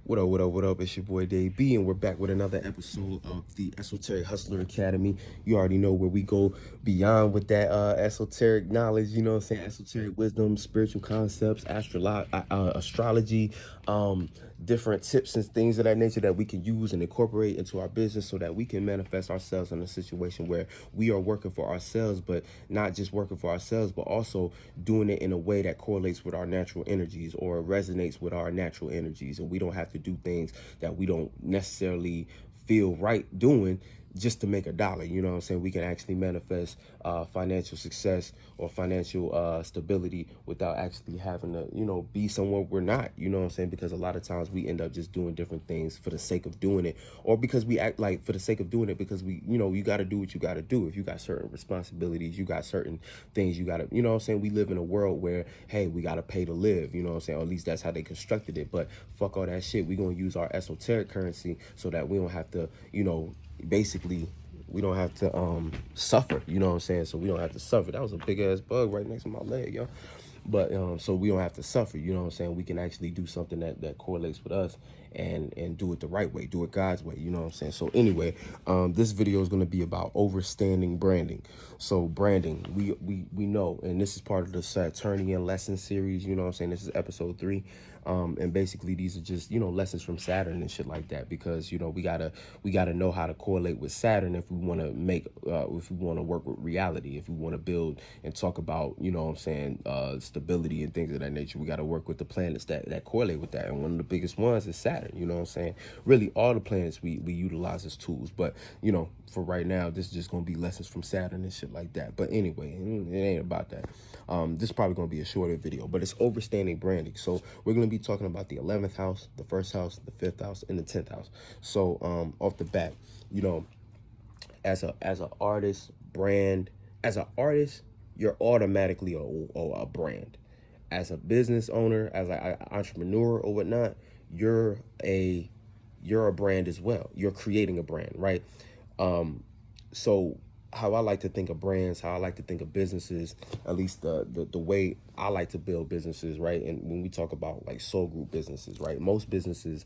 What up, what up, what up? It's your boy Dave B, and we're back with another episode of the Esoteric Hustler Academy. You already know where we go beyond with that esoteric knowledge, you know what I'm saying? Esoteric wisdom, spiritual concepts, astrology, different tips and things of that nature that we can use and incorporate into our business so that we can manifest ourselves in a situation where we are working for ourselves, but not just working for ourselves, but also doing it in a way that correlates with our natural energies or resonates with our natural energies. And we don't have to do things that we don't necessarily feel right doing just to make a dollar. You know what I'm saying? We can actually manifest financial success or financial stability without actually having to, be somewhere we're not. You know what I'm saying? Because a lot of times we end up just doing different things for the sake of doing it, or because we act like for the sake of doing it because you got to do what you got to do. If you got certain responsibilities, you got certain things you got to, you know what I'm saying? We live in a world where, hey, we got to pay to live, you know what I'm saying? Or at least that's how they constructed it. But fuck all that shit. We're going to use our esoteric currency so that we don't have to, basically we don't have to suffer, you know what I'm saying? So we don't have to suffer. That was a big ass bug right next to my leg, yo. But so we don't have to suffer, you know what I'm saying? We can actually do something that correlates with us and do it the right way, do it God's way, you know what I'm saying? So anyway, this video is going to be about overstanding branding. So branding, we know, and this is part of the Saturnian lesson series, you know what I'm saying? This is episode 3. And basically these are just, lessons from Saturn and shit like that, because, we gotta know how to correlate with Saturn if we want to if we want to work with reality, if we want to build and talk about, stability and things of that nature. We got to work with the planets that correlate with that. And one of the biggest ones is Saturn, you know what I'm saying? Really all the planets we utilize as tools, but, for right now, this is just going to be lessons from Saturn and shit like that. But anyway, it ain't about that. This is probably going to be a shorter video, but it's overstanding branding. So we're going to be talking about the 11th house, the 1st house, the 5th house, and the 10th house. So off the bat, as an artist, as an artist, you're automatically a brand. As a business owner, as an entrepreneur or whatnot, you're a brand as well. You're creating a brand, right? So how I like to think of brands, how I like to think of businesses, at least the way I like to build businesses, right? And when we talk about like soul group businesses, right? Most businesses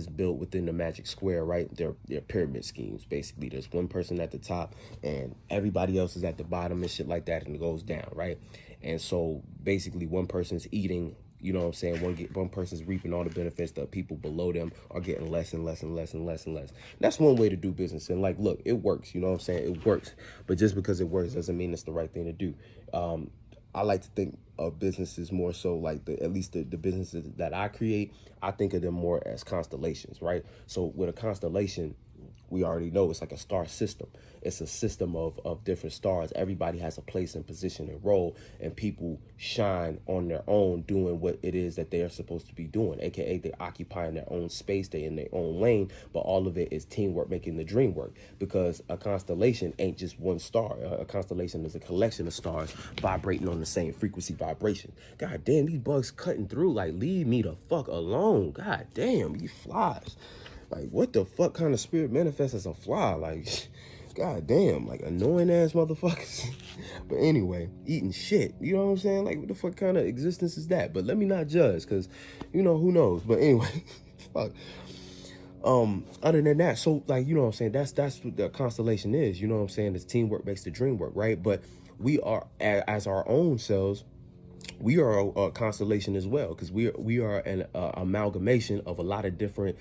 built within the magic square, right? They're pyramid schemes. Basically, there's one person at the top and everybody else is at the bottom and shit like that, and it goes down, right? And so basically one person's eating, you know what I'm saying? One person's reaping all the benefits. The people below them are getting less and less and less and less and less. That's one way to do business. And like, look, it works. You know what I'm saying? It works. But just because it works doesn't mean it's the right thing to do. I like to think of businesses more so like at least the businesses that I create, I think of them more as constellations, right? So with a constellation, we already know it's like a star system. It's a system of different stars. Everybody has a place and position and role, and people shine on their own doing what it is that they are supposed to be doing, aka they're occupying their own space, they're in their own lane, but all of it is teamwork making the dream work, because a constellation ain't just one star. A constellation is a collection of stars vibrating on the same frequency vibration. God damn, these bugs cutting through, like, leave me the fuck alone. God damn, these flies. Like, what the fuck kind of spirit manifests as a fly? Like, god damn, like annoying ass motherfuckers. But anyway, eating shit. You know what I'm saying? Like, what the fuck kind of existence is that? But let me not judge, because, who knows? But anyway, fuck. Other than that, so like, you know what I'm saying? That's what the constellation is. You know what I'm saying? It's teamwork makes the dream work, right? But we are, as our own selves, we are a constellation as well, because we are an amalgamation of a lot of different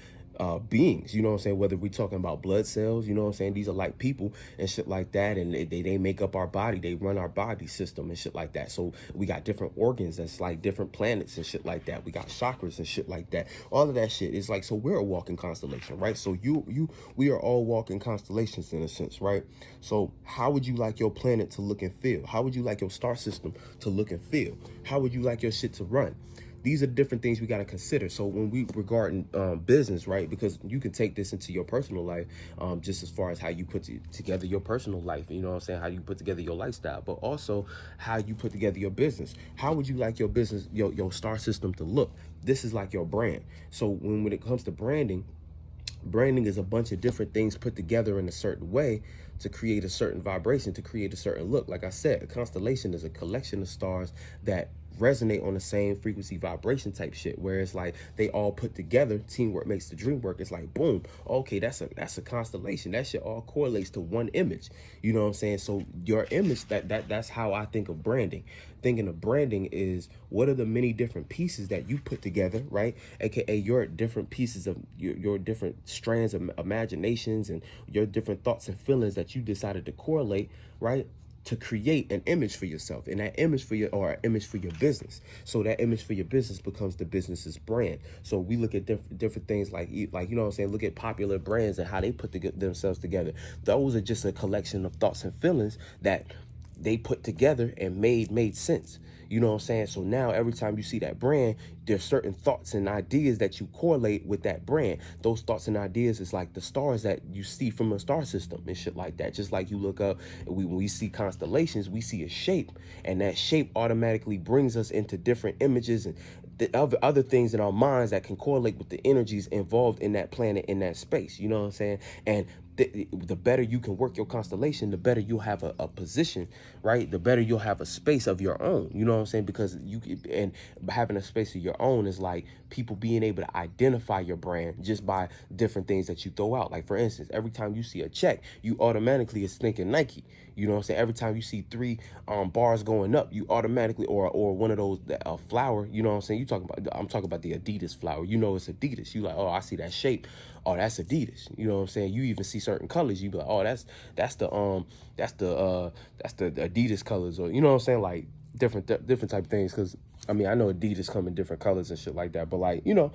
beings, you know what I'm saying? Whether we're talking about blood cells, you know what I'm saying? These are like people and shit like that, and they make up our body, they run our body system and shit like that. So we got different organs that's like different planets and shit like that. We got chakras and shit like that. All of that shit is like, so we're a walking constellation, right? So we are all walking constellations in a sense, right? So how would you like your planet to look and feel? How would you like your star system to look and feel? How would you like your shit to run? These are different things we got to consider. So when we regarding business, right, because you can take this into your personal life, just as far as how you put together your personal life, you know what I'm saying, how you put together your lifestyle, but also how you put together your business. How would you like your business, your star system to look? This is like your brand. So when it comes to branding is a bunch of different things put together in a certain way to create a certain vibration, to create a certain look. Like I said, a constellation is a collection of stars that resonate on the same frequency vibration type shit, where it's like they all put together, teamwork makes the dream work. It's like boom, okay, that's a constellation. That shit all correlates to one image. You know what I'm saying? So your image, that's how I think of branding. Thinking of branding is, what are the many different pieces that you put together, right? AKA your different pieces of your different strands of imaginations and your different thoughts and feelings that you decided to correlate, right, to create an image for yourself, and that image for your, or an image for your business. So that image for your business becomes the business's brand. So we look at different things like you know what I'm saying, look at popular brands and how they put themselves together. Those are just a collection of thoughts and feelings that they put together and made sense. You know what I'm saying? So now every time you see that brand, there's certain thoughts and ideas that you correlate with that brand. Those thoughts and ideas is like the stars that you see from a star system and shit like that. Just like you look up, when we see constellations, we see a shape, and that shape automatically brings us into different images and the other things in our minds that can correlate with the energies involved in that planet, in that space. You know what I'm saying? And the better you can work your constellation, the better you'll have a position, right? The better you'll have a space of your own. You know what I'm saying? Because and having a space of your own is like people being able to identify your brand just by different things that you throw out. Like, for instance, every time you see a check, you automatically is thinking Nike. You know what I'm saying? Every time you see 3 bars going up, you automatically, or one of those flower. You know what I'm saying? I'm talking about the Adidas flower. You know it's Adidas. You like, oh, I see that shape. Oh, that's Adidas. You know what I'm saying? You even see certain colors, you be like, oh, that's the Adidas colors, or you know what I'm saying, like different type of things. Because I mean, I know Adidas come in different colors and shit like that, but like, you know,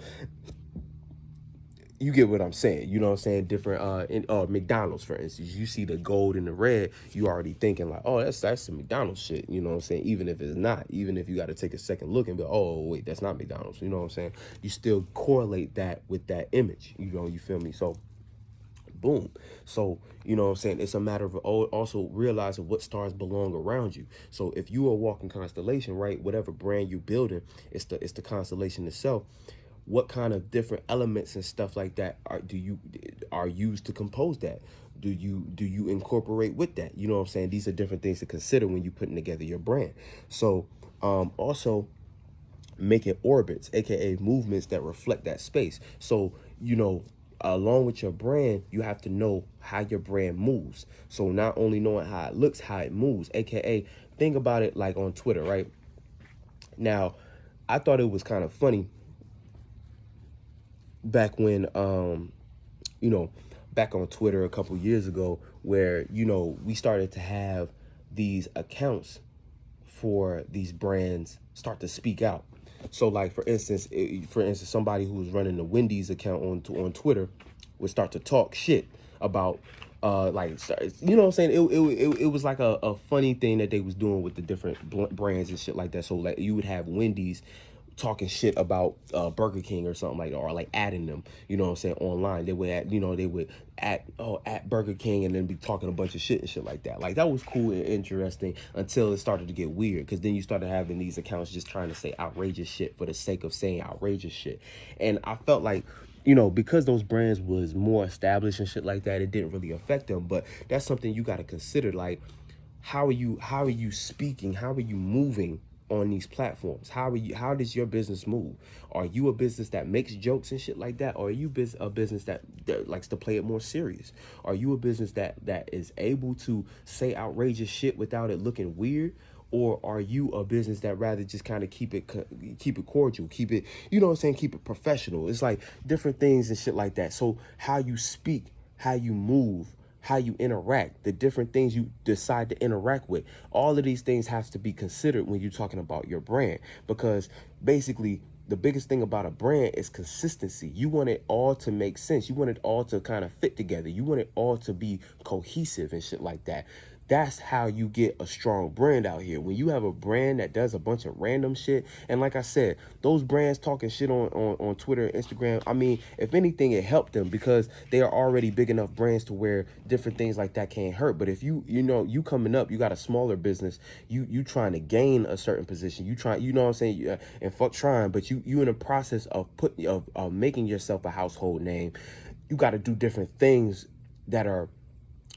you get what I'm saying. You know what I'm saying? Different in McDonald's, for instance, you see the gold and the red, you already thinking like, oh, that's some McDonald's shit. You know what I'm saying? Even if it's not, even if you got to take a second look and be like, oh wait, that's not McDonald's. You know what I'm saying? You still correlate that with that image. You know, you feel me? So boom. So, you know what I'm saying? It's a matter of also realizing what stars belong around you. So if you are a walking constellation, right, whatever brand you're building, it's the constellation itself. What kind of different elements and stuff like that are used to compose that? Do you incorporate with that? You know what I'm saying? These are different things to consider when you're putting together your brand. So also making orbits, aka movements that reflect that space. So, you know, along with your brand, you have to know how your brand moves. So not only knowing how it looks, how it moves, aka think about it like on Twitter, right? Now, I thought it was kind of funny back when you know, back on Twitter a couple years ago, where, you know, we started to have these accounts for these brands start to speak out. So like, for instance, somebody who was running the Wendy's account on Twitter would start to talk shit about like, you know what I'm saying? It was like a funny thing that they was doing with the different brands and shit like that. So like, you would have Wendy's talking shit about Burger King or something like that, or like adding them, you know what I'm saying, online. They would add, you know, they would at Burger King and then be talking a bunch of shit and shit like that. Like, that was cool and interesting until it started to get weird, because then you started having these accounts just trying to say outrageous shit for the sake of saying outrageous shit. And I felt like, you know, because those brands was more established and shit like that, it didn't really affect them. But that's something you got to consider. Like, how are you speaking? How are you moving on these platforms? How does your business move? Are you a business that makes jokes and shit like that? Or are you a business that likes to play it more serious? Are you a business that is able to say outrageous shit without it looking weird? Or are you a business that rather just kind of keep it cordial, keep it, you know what I'm saying, keep it professional? It's like different things and shit like that. So how you speak, how you move, how you interact, the different things you decide to interact with, all of these things have to be considered when you're talking about your brand. Because basically, the biggest thing about a brand is consistency. You want it all to make sense. You want it all to kind of fit together. You want it all to be cohesive and shit like that. That's how you get a strong brand out here. When you have a brand that does a bunch of random shit, and like I said, those brands talking shit on Twitter and Instagram, I mean, if anything, it helped them because they are already big enough brands to where different things like that can't hurt. But if you know, you coming up, you got a smaller business, you trying to gain a certain position, you try, you know what I'm saying, and fuck trying, but you in the process of making yourself a household name, you got to do different things that are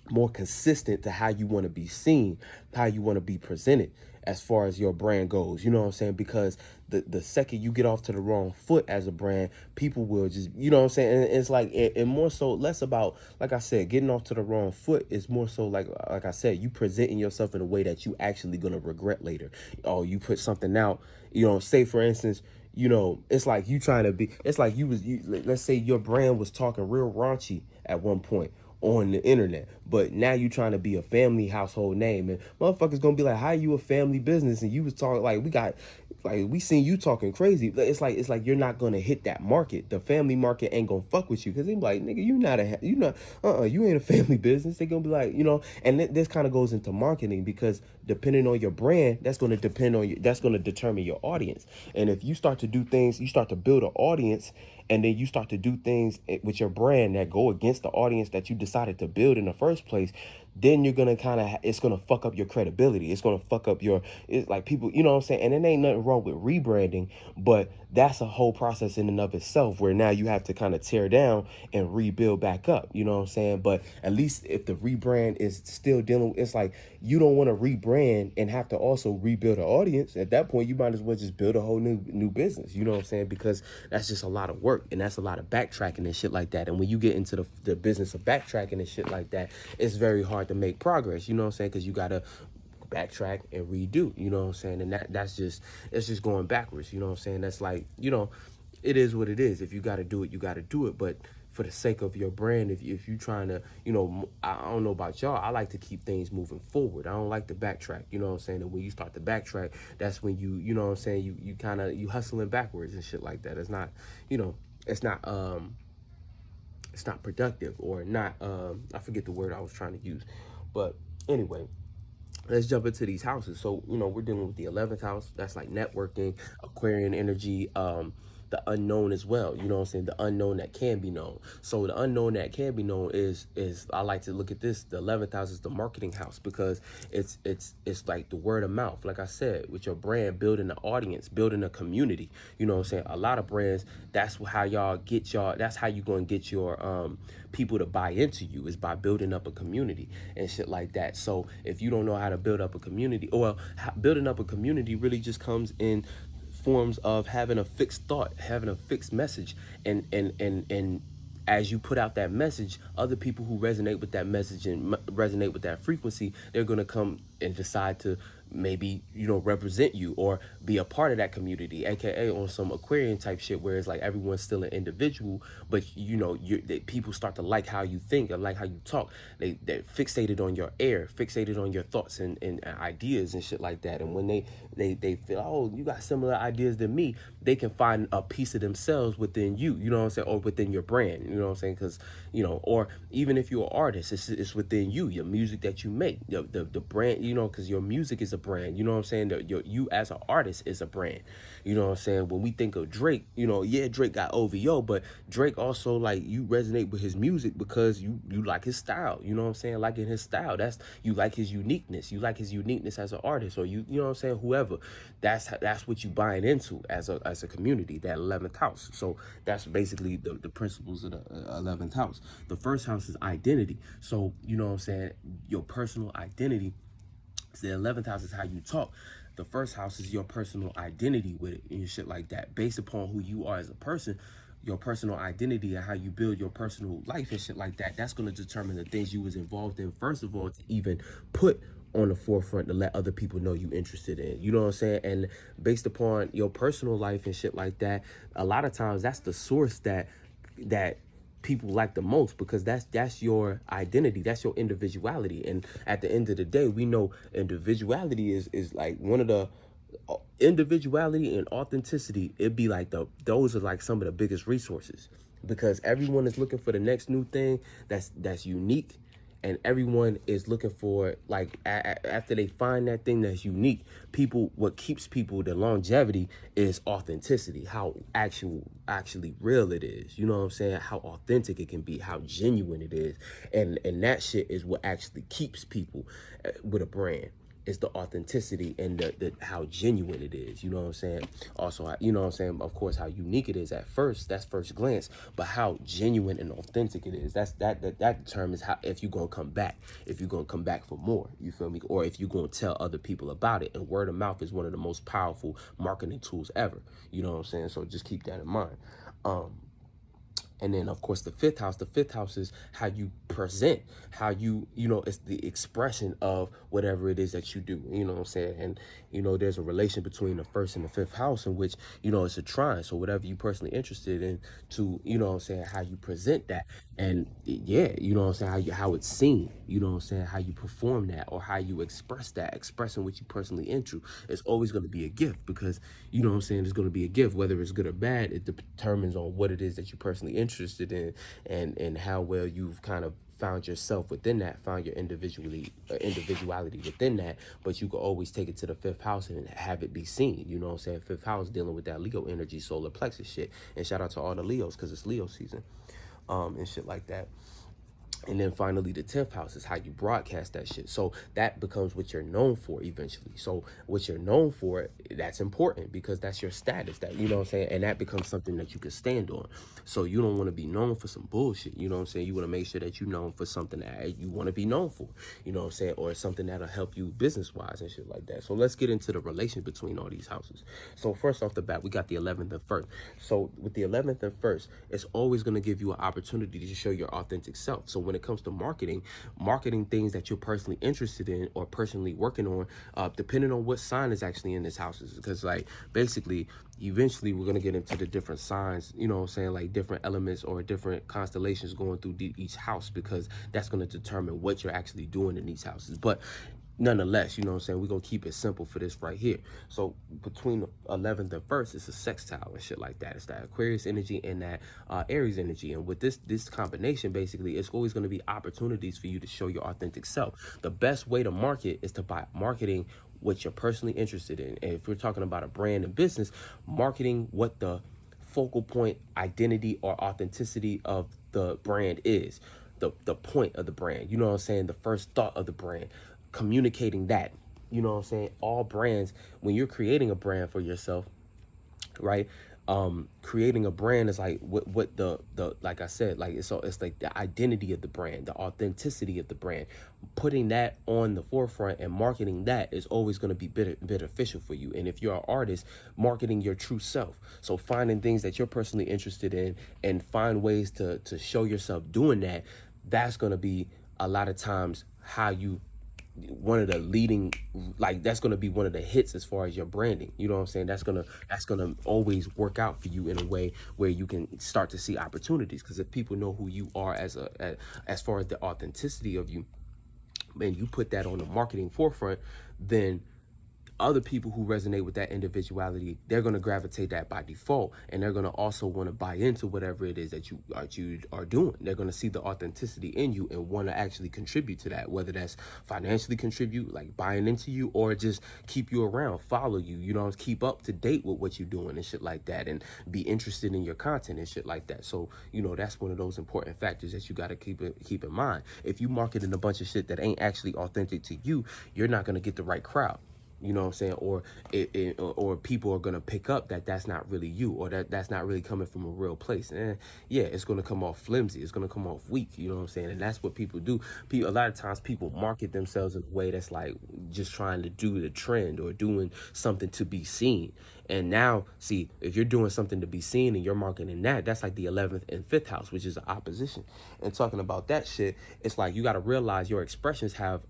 more consistent to how you want to be seen, how you want to be presented as far as your brand goes. You know what I'm saying? Because the second you get off to the wrong foot as a brand, people will just, you know what I'm saying? And it's like, and more so, less about, like I said, getting off to the wrong foot is more so like I said, you presenting yourself in a way that you actually gonna regret later. Oh, you put something out, you know, say for instance, you know, it's like you trying to be, it's like let's say your brand was talking real raunchy at one point on the internet, but now you trying to be a family household name, and motherfuckers gonna be like, how you a family business and you was talking like we seen you talking crazy. It's like you're not gonna hit that market. The family market ain't gonna fuck with you because they be like, nigga, you ain't a family business. They gonna be like, you know, and this kind of goes into marketing, because depending on your brand, that's gonna determine your audience. And if you start to do things, you start to build an audience, and then you start to do things with your brand that go against the audience that you decided to build in the first place, then you're gonna it's gonna fuck up your credibility. It's gonna fuck up it's like people, you know what I'm saying? And it ain't nothing wrong with rebranding, but that's a whole process in and of itself, where now you have to kind of tear down and rebuild back up, you know what I'm saying? But at least if the rebrand is still dealing, it's like you don't want to rebrand and have to also rebuild an audience. At that point, you might as well just build a whole new business, you know what I'm saying? Because that's just a lot of work, and that's a lot of backtracking and shit like that. And when you get into the business of backtracking and shit like that, it's very hard to make progress, you know what I'm saying? Because you gotta backtrack and redo, you know what I'm saying? And it's just going backwards, you know what I'm saying? That's like, you know, it is what it is. If you got to do it, you got to do it. But for the sake of your brand, if you trying to, you know, I don't know about y'all, I like to keep things moving forward. I don't like to backtrack, you know what I'm saying? And when you start to backtrack, that's when you know what I'm saying, you kind of, you hustling backwards and shit like that. It's not, you know, it's not productive, or not, I forget the word I was trying to use. But anyway, let's jump into these houses. So, you know, we're dealing with the 11th house. That's like networking, Aquarian energy, the unknown as well. You know what I'm saying? The unknown that can be known. So the unknown that can be known is I like to look at this. The 11th house is the marketing house, because it's like the word of mouth. Like I said, with your brand, building an audience, building a community. You know what I'm saying? A lot of brands, that's how that's how you going to get your people to buy into you, is by building up a community and shit like that. So if you don't know how to build up a community, well, building up a community really just comes in forms of having a fixed thought, having a fixed message, and as you put out that message, other people who resonate with that message and resonate with that frequency, they're going to come and decide to maybe, you know, represent you or be a part of that community, aka on some Aquarian type shit, where it's like everyone's still an individual, but you know, people start to like how you think and like how you talk. They're fixated on your air, fixated on your thoughts and ideas and shit like that. And when they feel, oh, you got similar ideas than me, they can find a piece of themselves within you know what I'm saying, or within your brand, you know what I'm saying? Because, you know, or even if you're an artist, it's within you, your music that you make, the brand, you know, because your music is a brand, you know what I'm saying? You as an artist is a brand, you know what I'm saying? When we think of Drake, you know, yeah, Drake got OVO, but Drake also, like, you resonate with his music because you like his style, you know what I'm saying? Liking his style, that's, you like his uniqueness, as an artist, or you know what I'm saying, whoever, that's what you buying into as a community, that 11th house. So that's basically the principles of the 11th house. The first house is identity. So, you know what I'm saying, your personal identity. So the 11th house is how you talk. The first house is your personal identity with it and shit like that. Based upon who you are as a person, your personal identity and how you build your personal life and shit like that, that's going to determine the things you was involved in, first of all, to even put on the forefront to let other people know you interested in. You know what I'm saying? And based upon your personal life and shit like that, a lot of times that's the source that people like the most, because that's your identity, that's your individuality. And at the end of the day, we know individuality is like one of the individuality and authenticity, it'd be like those are like some of the biggest resources, because everyone is looking for the next new thing that's unique, and everyone is looking for, like, after they find that thing that's unique, what keeps people, the longevity, is authenticity, how actually real it is, you know what I'm saying, how authentic it can be, how genuine it is, and that shit is what actually keeps people with a brand. is the authenticity and the how genuine it is. You know what I'm saying? Also, you know what I'm saying? Of course, how unique it is at first. That's first glance. But how genuine and authentic it is. That determines how, if you're gonna come back. If you're gonna come back for more. You feel me? Or if you're gonna tell other people about it. And word of mouth is one of the most powerful marketing tools ever. You know what I'm saying? So just keep that in mind. And then, of course, the fifth house. The fifth house is how you present, how it's the expression of whatever it is that you do. You know what I'm saying? And, there's a relation between the first and the fifth house in which, it's a trine. So whatever you personally interested in to, what I'm saying, how you present that. And yeah, what I'm saying, how it's seen, what I'm saying, how you perform that or how you express that, expressing what you personally into. It's always going to be a gift because, what I'm saying, it's going to be a gift, whether it's good or bad. It determines on what it is that you personally interested in and how well you've kind of found yourself within that, found your individuality within that. But you can always take it to the fifth house and have it be seen. You know what I'm saying? Fifth house dealing with that Leo energy, solar plexus shit. And shout out to all the Leos because it's Leo season, and shit like that. And then finally, the 10th house is how you broadcast that shit. So that becomes what you're known for eventually. So what you're known for, that's important because that's your status. That, you know what I'm saying? And that becomes something that you can stand on. So you don't want to be known for some bullshit. You know what I'm saying? You want to make sure that you're known for something that you want to be known for. You know what I'm saying? Or something that'll help you business-wise and shit like that. So let's get into the relation between all these houses. So first off the bat, we got the 11th and 1st. So with the 11th and 1st, it's always going to give you an opportunity to show your authentic self. So when it comes to marketing things that you're personally interested in or personally working on, depending on what sign is actually in this house, because like basically eventually we're going to get into the different signs, you know what I'm saying, like different elements or different constellations going through each house, because that's going to determine what you're actually doing in these houses. But nonetheless, you know what I'm saying, we're going to keep it simple for this right here. So between the 11th and 1st, it's a sextile and shit like that. It's that Aquarius energy and that Aries energy. And with this combination, basically, it's always going to be opportunities for you to show your authentic self. The best way to market is to by marketing what you're personally interested in. And if we're talking about a brand and business, marketing what the focal point, identity, or authenticity of the brand is. The point of the brand. You know what I'm saying? The first thought of the brand. Communicating that, you know what I'm saying? All brands, when you're creating a brand for yourself, right? Creating a brand is like what the like I said, like it's like the identity of the brand, the authenticity of the brand. Putting that on the forefront and marketing that is always going to be beneficial for you. And if you're an artist, marketing your true self. So finding things that you're personally interested in and find ways to show yourself doing that. That's going to be a lot of times how you one of the leading, like that's going to be one of the hits as far as your branding. You know what I'm saying? That's going to always work out for you in a way where you can start to see opportunities, because if people know who you are as far as the authenticity of you, and you put that on the marketing forefront, then other people who resonate with that individuality, they're going to gravitate that by default, and they're going to also want to buy into whatever it is that you are doing. They're going to see the authenticity in you and want to actually contribute to that, whether that's financially contribute, like buying into you, or just keep you around, follow you, keep up to date with what you're doing and shit like that, and be interested in your content and shit like that. So, that's one of those important factors that you got to keep in mind. If you marketing a bunch of shit that ain't actually authentic to you, you're not going to get the right crowd. You know what I'm saying? Or people are going to pick up that that's not really you, or that's not really coming from a real place. And yeah, it's going to come off flimsy. It's going to come off weak. You know what I'm saying? And that's what people do. A lot of times people market themselves in a way that's like just trying to do the trend or doing something to be seen. And now, see, if you're doing something to be seen and you're marketing that's like the 11th and 5th house, which is the opposition. And talking about that shit, it's like you got to realize your expressions have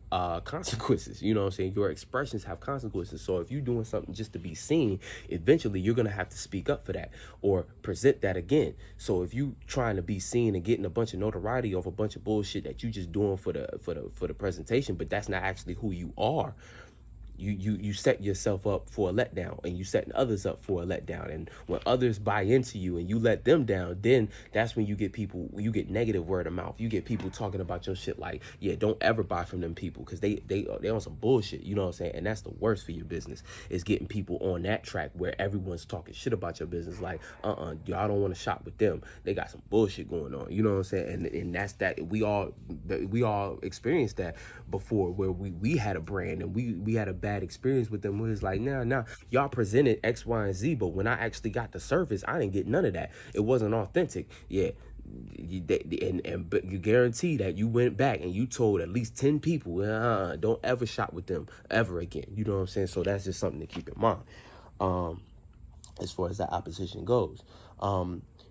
consequences. You know what I'm saying? Your expressions have consequences. So if you're doing something just to be seen, eventually you're going to have to speak up for that or present that again. So if you trying to be seen and getting a bunch of notoriety off a bunch of bullshit that you just doing for the presentation, but that's not actually who you are, you set yourself up for a letdown, and you setting others up for a letdown. And when others buy into you and you let them down, then that's when you get negative word of mouth. You get people talking about your shit like, yeah, don't ever buy from them people because they on some bullshit. You know what I'm saying? And that's the worst for your business, is getting people on that track where everyone's talking shit about your business. Like, y'all don't want to shop with them. They got some bullshit going on. You know what I'm saying? And that's that. We all experienced that before, where we had a brand and we had a bad experience with them. Where it's like, nah, y'all presented X, Y, and Z, but when I actually got the service, I didn't get none of that. It wasn't authentic. Yeah. But you guarantee that you went back and you told at least 10 people, don't ever shop with them ever again. You know what I'm saying? So that's just something to keep in mind, as far as that opposition goes.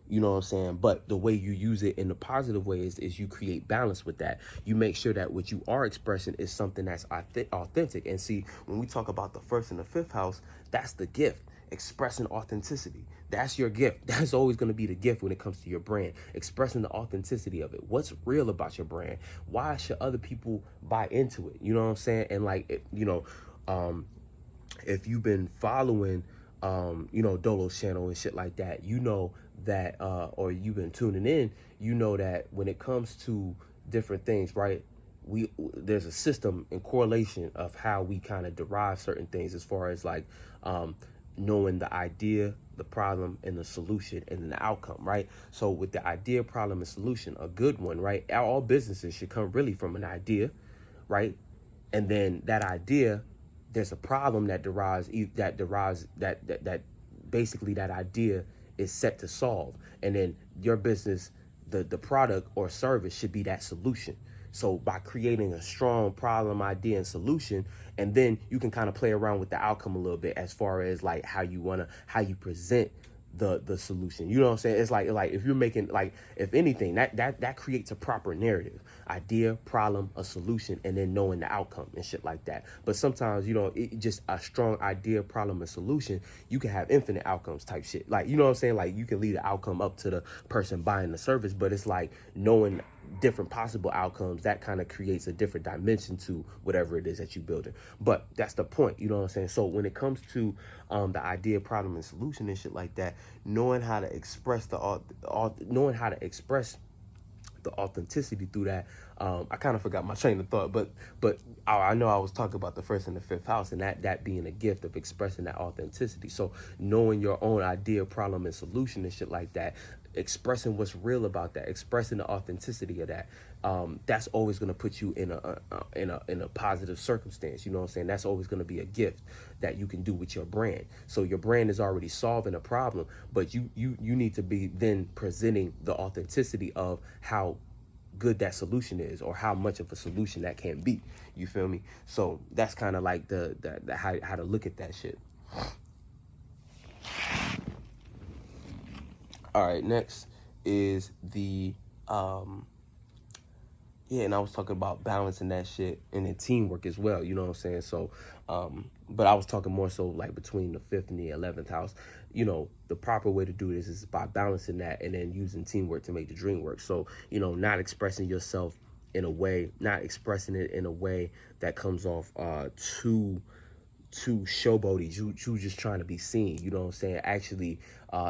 You know what I'm saying? But the way you use it in the positive way is you create balance with that. You make sure that what you are expressing is something that's authentic. And see, when we talk about the first and the fifth house, that's the gift. Expressing authenticity. That's your gift. That's always going to be the gift when it comes to your brand. Expressing the authenticity of it. What's real about your brand? Why should other people buy into it? You know what I'm saying? And like, if you've been following, Dolo's channel and shit like that, you know that, or you've been tuning in, you know that when it comes to different things, right? There's a system and correlation of how we kind of derive certain things, as far as like, knowing the idea, the problem, and the solution, and then the outcome, right? So with the idea, problem, and solution, a good one, right? All businesses should come really from an idea, right? And then that idea, there's a problem that basically that idea is set to solve. And then your business, the product or service should be that solution. So by creating a strong problem, idea, and solution, and then you can kind of play around with the outcome a little bit, as far as like how you present the solution. You know what I'm saying? It's like if you're making, like, if anything, that creates a proper narrative: idea, problem, a solution, and then knowing the outcome and shit like that. But sometimes, just a strong idea, problem, and solution, you can have infinite outcomes type shit. Like, you know what I'm saying? Like, you can lead the outcome up to the person buying the service, but it's like knowing different possible outcomes, that kind of creates a different dimension to whatever it is that you're building. But that's the point, you know what I'm saying? So when it comes to the idea, problem, and solution and shit like that, knowing how to express the authenticity through that. I kind of forgot my train of thought, but I know I was talking about the first and the fifth house, and that being a gift of expressing that authenticity. So knowing your own idea, problem, and solution and shit like that, expressing what's real about that, expressing the authenticity of that, that's always going to put you in a positive circumstance. You know what I'm saying? That's always going to be a gift that you can do with your brand. So your brand is already solving a problem, but you need to be then presenting the authenticity of how good that solution is, or how much of a solution that can be. You feel me? So that's kind of like the how to look at that shit. All right, next is the and I was talking about balancing that shit and then teamwork as well, you know what I'm saying? So but I was talking more so like between the 5th and the 11th house. The proper way to do this is by balancing that and then using teamwork to make the dream work. So, not expressing yourself in a way, not expressing it in a way that comes off too showboaty, you just trying to be seen, you know what I'm saying? Actually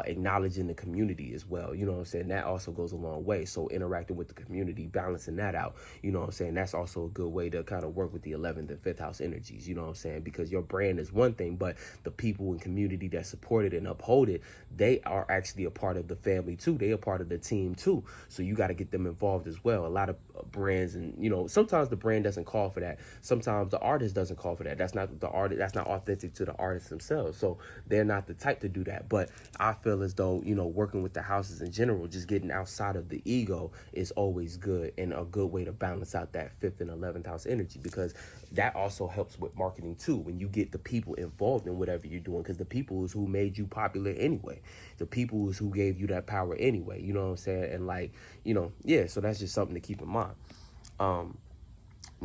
acknowledging the community as well, you know what I'm saying? That also goes a long way. So interacting with the community, balancing that out, you know what I'm saying? That's also a good way to kind of work with the 11th and 5th house energies, you know what I'm saying? Because your brand is one thing, but the people and community that support it and uphold it, they are actually a part of the family too. They are part of the team too. So you got to get them involved as well. A lot of brands, and sometimes the brand doesn't call for that. Sometimes the artist doesn't call for that. That's not the artist. That's not authentic to the artists themselves. So they're not the type to do that. But I feel as though, working with the houses in general, just getting outside of the ego is always good, and a good way to balance out that 5th and 11th house energy, because that also helps with marketing too, when you get the people involved in whatever you're doing, because the people is who made you popular anyway. The people is who gave you that power anyway, you know what I'm saying? And like, so that's just something to keep in mind.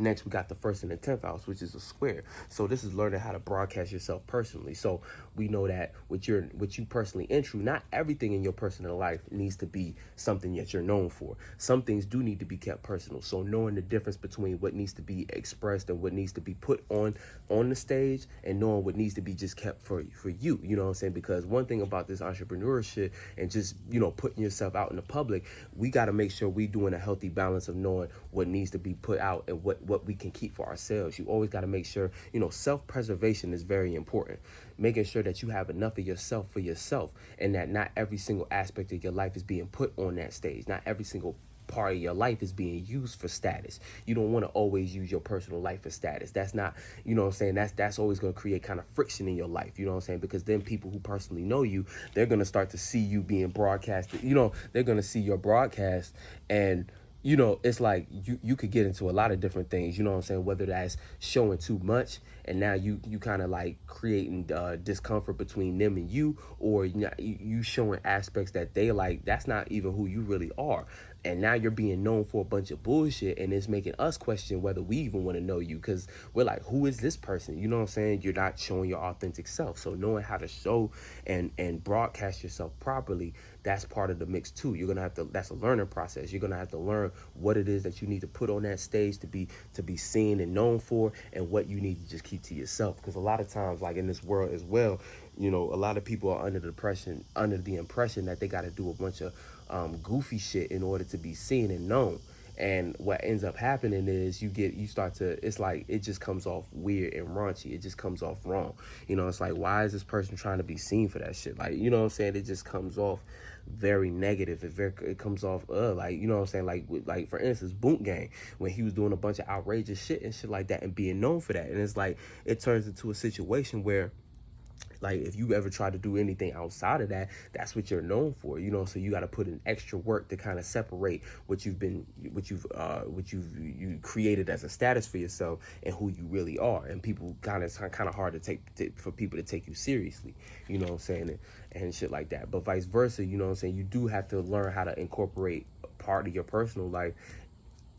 Next, we got the first and the 10th house, which is a square. So this is learning how to broadcast yourself personally. So we know that with you personally intro, not everything in your personal life needs to be something that you're known for. Some things do need to be kept personal. So knowing the difference between what needs to be expressed and what needs to be put on the stage, and knowing what needs to be just kept for you. You know what I'm saying? Because one thing about this entrepreneurship and just, putting yourself out in the public, we got to make sure we doing a healthy balance of knowing what needs to be put out and what we can keep for ourselves. You always got to make sure, self-preservation is very important. Making sure that you have enough of yourself for yourself, and that not every single aspect of your life is being put on that stage. Not every single part of your life is being used for status. You don't want to always use your personal life for status. That's not, that's always going to create kind of friction in your life, because then people who personally know you, they're going to start to see you being broadcasted. They're going to see your broadcast, and it's like you could get into a lot of different things, whether that's showing too much, and now you kind of like creating discomfort between them and you, or you showing aspects that they like, that's not even who you really are. And now you're being known for a bunch of bullshit, and it's making us question whether we even want to know you, because we're like, who is this person? You know what I'm saying? You're not showing your authentic self. So knowing how to show and broadcast yourself properly, that's part of the mix too. You're gonna have to, that's a learning process. You're gonna have to learn what it is that you need to put on that stage to be seen and known for, and what you need to just keep to yourself. Because a lot of times, like in this world as well, a lot of people are under the impression that they got to do a bunch of goofy shit in order to be seen and known. And what ends up happening is it's like, it just comes off weird and raunchy. It just comes off wrong. It's like, why is this person trying to be seen for that shit? Like, what I'm saying? It just comes off very negative. It comes off like, what I'm saying? Like for instance, Boot Gang, when he was doing a bunch of outrageous shit and shit like that and being known for that. And it's like, it turns into a situation where, like, if you ever try to do anything outside of that, that's what you're known for, so you got to put in extra work to kind of separate what you've created as a status for yourself and who you really are. And people kind of hard for people to take you seriously, what I'm saying, and shit like that. But vice versa, what I'm saying, you do have to learn how to incorporate part of your personal life,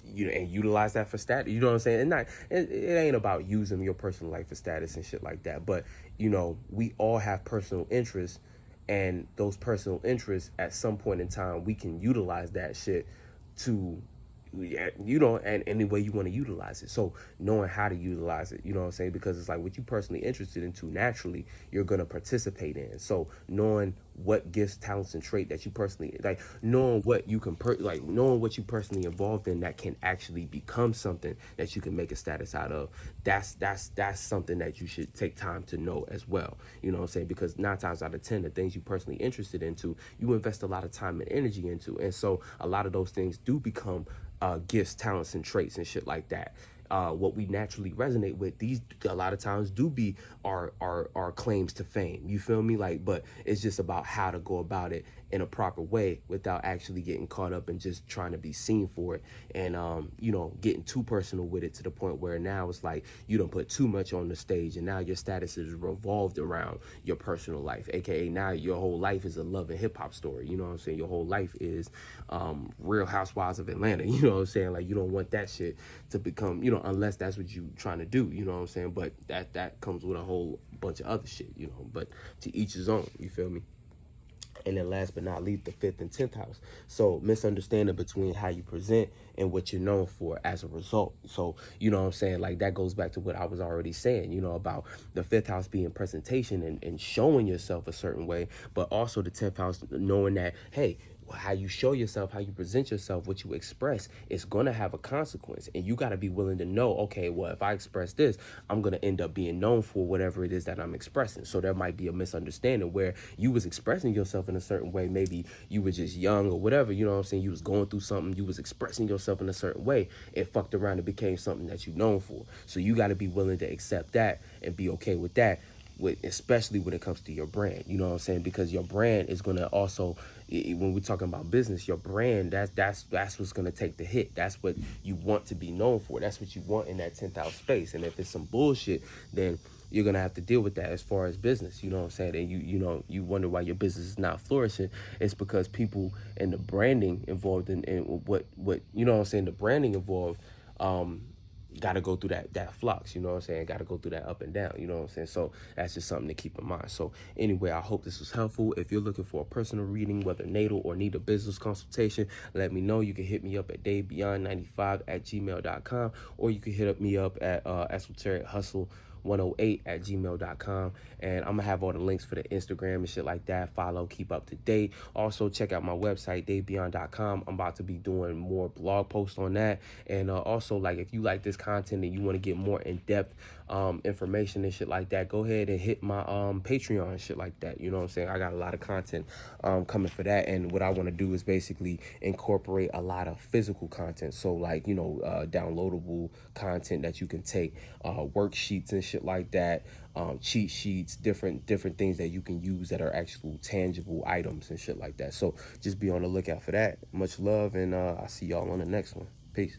and utilize that for status. You know what I'm saying? And not, it ain't about using your personal life for status and shit like that. But we all have personal interests, and those personal interests, at some point in time, we can utilize that shit to, and any way you want to utilize it. So knowing how to utilize it, what I'm saying? Because it's like, what you personally interested into, naturally you're going to participate in. So knowing what gifts, talents, and trait that you personally like, knowing what you can knowing what you personally involved in that can actually become something that you can make a status out of, that's something that you should take time to know as well. What I'm saying? Because 9 times out of 10, the things you personally interested into, you invest a lot of time and energy into, and so a lot of those things do become gifts, talents, and traits and shit like that. What we naturally resonate with, these a lot of times do be our claims to fame. You feel me? Like, but it's just about how to go about it in a proper way without actually getting caught up and just trying to be seen for it, and getting too personal with it, to the point where now it's like you don't put too much on the stage, and now your status is revolved around your personal life, aka now your whole life is a love and hip-hop story. You know what I'm saying? Your whole life is Real Housewives of Atlanta. You know what I'm saying? Like, you don't want that shit to become, unless that's what you trying to do. You know what I'm saying? But that comes with a whole bunch of other shit, but to each his own. You feel me? And then last but not least, the 5th and 10th house. So misunderstanding between how you present and what you're known for as a result. So, what I'm saying? Like, that goes back to what I was already saying, about the 5th house being presentation and showing yourself a certain way, but also the 10th house knowing that, hey, how you show yourself, how you present yourself, what you express, it's going to have a consequence. And you got to be willing to know, okay, well, if I express this, I'm going to end up being known for whatever it is that I'm expressing. So there might be a misunderstanding where you was expressing yourself in a certain way. Maybe you were just young or whatever, you know what I'm saying? You was going through something, you was expressing yourself in a certain way. It fucked around and became something that you're known for. So you got to be willing to accept that and be okay with that. Especially when it comes to your brand, you know what I'm saying? Because your brand is going to also, when we're talking about business, your brand, that's what's going to take the hit. That's what you want to be known for. That's what you want in that 10th house space. And if it's some bullshit, then you're going to have to deal with that as far as business, you know what I'm saying? And you wonder why your business is not flourishing. It's because people and the branding involved in what, you know what I'm saying? The branding involved, got to go through that flux, you know what I'm saying? Got to go through that up and down, you know what I'm saying? So that's just something to keep in mind. So anyway, I hope this was helpful. If you're looking for a personal reading, whether natal or need a business consultation, let me know. You can hit me up at davebeyond95@gmail.com, or you can hit me up at esoteric hustle 108@gmail.com, and I'm gonna have all the links for the Instagram and shit like that. Follow, keep up to date. Also check out my website, davebeyond.com. I'm about to be doing more blog posts on that. And also, like, if you like this content and you want to get more in-depth information and shit like that, go ahead and hit my Patreon and shit like that. You know what I'm saying? I got a lot of content coming for that, and what I want to do is basically incorporate a lot of physical content. So like, you know, downloadable content that you can take, worksheets and shit like that, cheat sheets, different things that you can use that are actual tangible items and shit like that. So just be on the lookout for that. Much love, and I'll see y'all on the next one. Peace.